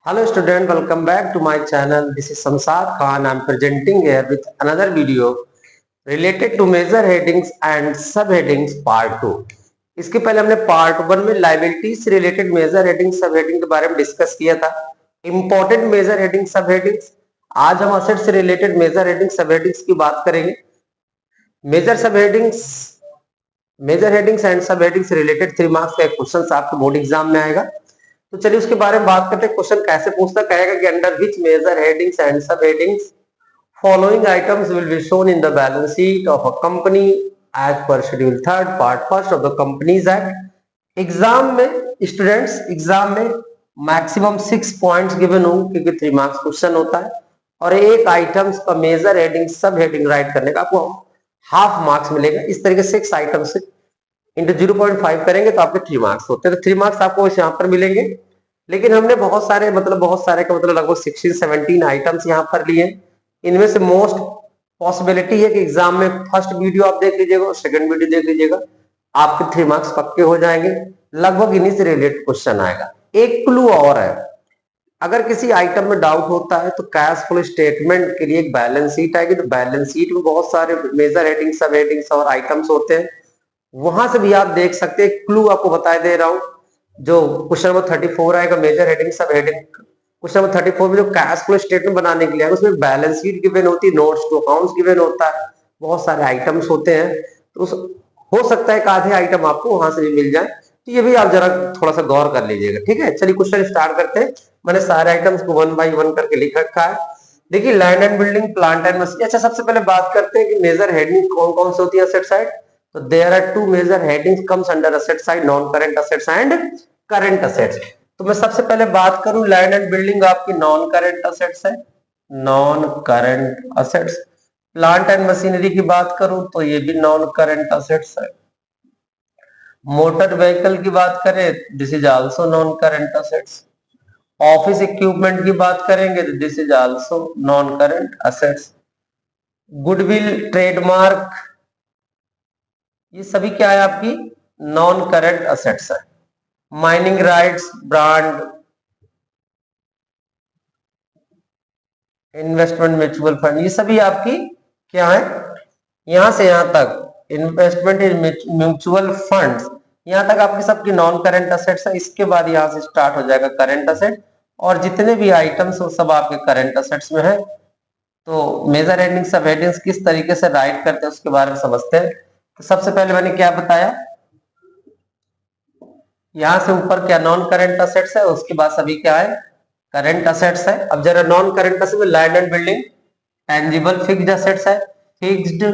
Hello student, welcome back to my channel. This is Samsad Khan. I'm presenting here with another video related to major headings and subheadings part 2. इसके पहले हमने part 1 में liability से related major heading sub heading के बारे में discuss किया था. Important major heading sub headings. आज हम असेट से related major heading sub headings की बात करेंगे. Major headings and sub headings related 3 marks का एक क्वेश्चन आपके बोर्ड एग्जाम में आएगा. तो चलिए उसके बारे में बात करते हैं. क्वेश्चन कैसे पूछता कहेगा कि under which major headings and sub headings following items will be shown in the balance sheet of a company as per schedule 3 part 1 of the companies act. Exam में मैक्सिमम 6 पॉइंट्स गिवन होंगे क्योंकि 3 marks question होता है और एक items का major heading sub heading write करने का आपको हाफ मार्क्स मिलेगा. इस तरीके से 6 आइटम्स इंटू 0.5 करेंगे तो आपके 3 मार्क्स होते हैं. तो 3 मार्क्स आपको यहाँ पर मिलेंगे. लेकिन हमने बहुत सारे का मतलब लगभग 16-17 आइटम्स यहाँ पर लिए. इनमें से मोस्ट पॉसिबिलिटी है कि एग्जाम में फर्स्ट वीडियो आप देख लीजिएगा और सेकंड वीडियो देख लीजिएगा, आपके 3 मार्क्स पक्के हो जाएंगे. लगभग इन्हीं से रिलेटेड क्वेश्चन आएगा. एक क्लू और है, अगर किसी आइटम में डाउट होता है तो कैश फ्लो स्टेटमेंट के लिए एक बैलेंस शीट आएगी. तो बैलेंस शीट में बहुत सारे मेजर हेडिंग्स सब हेडिंग्स और आइटम्स होते हैं, वहां से भी आप देख सकते हैं. क्लू आपको बता दे रहा हूं. जो क्वेश्चन नंबर 34 आएगा major heading sub heading, question number 34 में जो कैश फ्लो स्टेटमेंट बनाने के लिए आएगा उसमें बैलेंस शीट गिवन होती है, नोट्स टू अकाउंट्स गिवन होता है, बहुत सारे आइटम्स होते हैं. तो हो सकता है एक आधे आइटम आपको वहां से भी मिल जाए. तो ये भी आप जरा थोड़ा सा गौर कर लीजिएगा. ठीक है, चलिए क्वेश्चन स्टार्ट करते हैं. मैंने सारे आइटम्स को 1 बाय 1 करके लिख रखा है. देखिए, land and building, plant and machine. अच्छा, सबसे पहले बात करते हैं कि मेजर हेडिंग कौन कौन सी होती है असेट साइड. तो there are 2 major headings comes under asset side, non current assets and current assets. तो मैं सबसे पहले बात करूं लैंड एंड बिल्डिंग, आपकी नॉन करंट असेट्स है, non current assets. Plant and machinery की बात करूं तो ये भी नॉन करंट असेट्स है. मोटर व्हीकल की बात करें, this is also non current assets. Office equipment की बात करेंगे तो this is also non current assets. Goodwill, trademark, ये सभी क्या है आपकी नॉन करंट असेट्स है. Mining rights, brand, investment mutual fund, ये सभी आपकी क्या है. यहां से यहां तक इन्वेस्टमेंट इन म्यूचुअल फंड्स, यहां तक आपकी सबकी नॉन करंट असेट्स है. इसके बाद यहां से स्टार्ट हो जाएगा करंट असेट, और जितने भी आइटम्स वो सब आपके करंट असेट्स में है. तो मेजर हेडिंग सब हेडिंग्स किस तरीके से राइट करते हैं उसके बारे में समझते हैं. तो सबसे पहले मैंने क्या बताया, यहां से ऊपर क्या नॉन करंट असेट्स है, उसके बाद सभी क्या है करंट असेट्स है. अब जरा नॉन करंट असेट में land and building tangible fixed assets है, fixed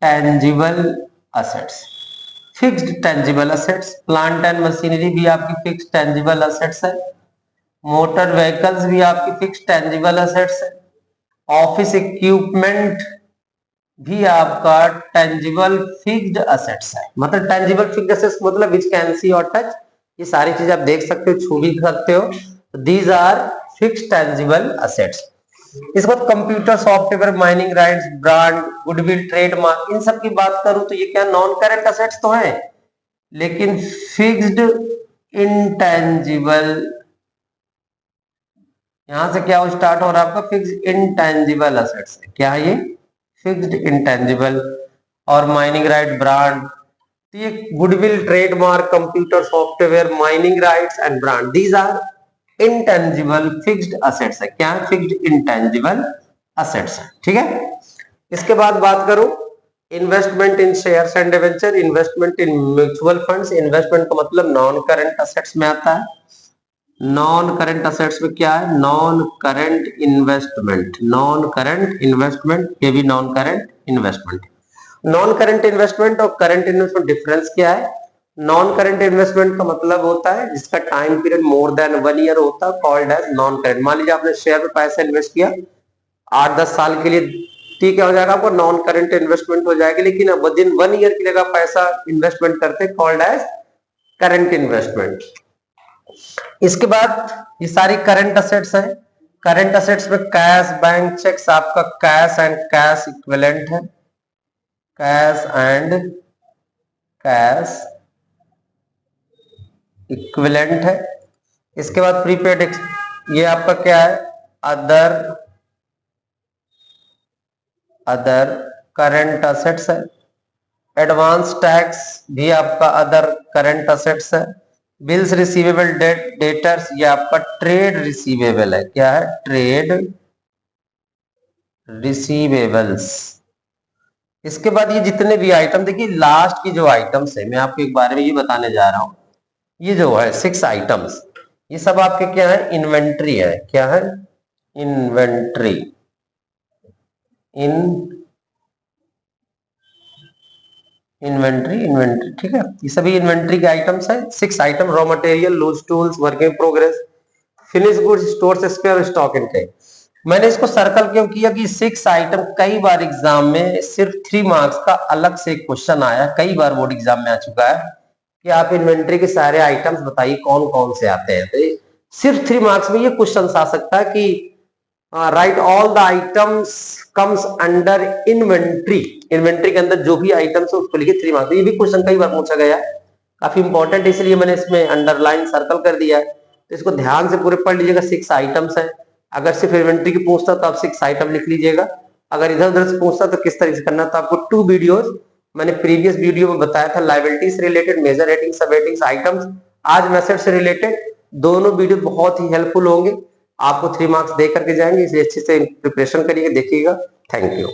tangible assets, fixed tangible assets. Plant and machinery भी आपकी फिक्स्ड टेंजिबल असेट्स है. मोटर व्हीकल्स भी आपकी फिक्स्ड टेंजिबल असेट्स है. ऑफिस इक्विपमेंट भी आपका टेंजिबल फिक्स्ड असेट्स है. मतलब टेंजिबल फिक्स्ड असेट्स मतलब विच कैन सी और टच, ये सारी चीज आप देख सकते हो, छू भी सकते हो. These are fixed tangible assets. इसके बाद computer software, mining rights, brand, goodwill, trademark, इन सब की बात करूं तो ये क्या नॉन करंट असेट्स तो है, लेकिन फिक्स्ड इंटेंजिबल, यहां से क्या स्टार्ट हो रहा है आपका फिक्स्ड इंटेंजिबल असेट्स है. क्या है ये फिक्स्ड इंटेंजिबल. और माइनिंग राइट, ब्रांड, तो ये goodwill, trademark, computer software, mining rights and brand, these are intangible fixed assets है. क्या है फिक्स्ड इंटेंजिबल असेट्स है. ठीक है. इसके बाद बात करूं investment in shares and debenture, investment in mutual funds. Investment का मतलब नॉन करंट असेट्स में आता है. नॉन करंट असेट्स में क्या है non current investment, non current investment, ये भी non current investment. Non current investment और करंट इन्वेस्टमेंट डिफरेंस क्या है. नॉन करंट इन्वेस्टमेंट का मतलब होता है जिसका time period more than 1 year होता है, कॉल्ड एज नॉन करंट. मान लीजिए आपने शेयर में पैसा इन्वेस्ट किया 8-10 साल के लिए, ठीक है, हो जाएगा आपको नॉन करंट इन्वेस्टमेंट हो जाएगी. लेकिन अब विद इन 1 ईयर के लिए पैसा इन्वेस्टमेंट करते हैं, कॉल्ड एज करंट इन्वेस्टमेंट. इसके बाद ये सारी करंट असेट्स है. करंट असेट्स में कैश, बैंक चेक्स, आपका कैश एंड कैश इक्विवेलेंट है, कैश एंड कैश इक्विवेलेंट है. इसके बाद प्रीपेड, ये आपका क्या है, अदर करंट असेट्स है। एडवांस टैक्स भी आपका अदर करंट असेट्स है। बिल्स रिसीवेबल, डेटर्स, ये आपका ट्रेड रिसीवेबल है। क्या है, ट्रेड रिसीवेबल्स। इसके बाद ये जितने भी आइटम, देखिए लास्ट की जो आइटम्स है, मैं आपको एक बारे में ये बताने जा रहा हूं, ये जो है 6 आइटम्स, ये सब आपके क्या है, इन्वेंट्री है। क्या है, इन्वेंट्री। इन्वेंट्री, ठीक है, ये सभी इन्वेंट्री के आइटम्स है। 6 item, raw material, loose tools, working progress, finish goods, store, spare, stock intake. मैंने इसको सर्कल क्यों किया कि 6 आइटम, कई बार एग्जाम में सिर्फ 3 मार्क्स का अलग से एक क्वेश्चन आया, कई बार बोर्ड एग्जाम में आ चुका है कि आप इन्वेंट्री के सारे आइटम्स बताइए कौन कौन से आते हैं। तो सिर्फ 3 मार्क्स में ये क्वेश्चन आ सकता है कि right all the items comes under inventory. Inventory के अंदर जो भी आइटम्स है उसको लिखिए 3 मार्क्स। ये भी क्वेश्चन कई बार पूछा गया है, काफी इंपॉर्टेंट, इसलिए मैंने इसमें अंडरलाइन सर्कल कर दिया है। तो इसको ध्यान से पूरे पढ़ लीजिएगा। 6 आइटम्स है। अगर सिर्फ इन्वेंट्री की पूछता तो आप 6 आइटम लिख लीजिएगा। अगर इधर उधर से पूछता तो किस तरह से करना, तो आपको 2 वीडियोस मैंने प्रीवियस वीडियो में बताया था, लायबिलिटी से related, major heading, sub headings, items, आज मेथड से रिलेटेड। दोनों वीडियो बहुत ही हेल्पफुल होंगे, आपको 3 मार्क्स दे करके जाएंगे, इसलिए अच्छे से प्रिपरेशन करिएगा, देखिएगा। Thank you.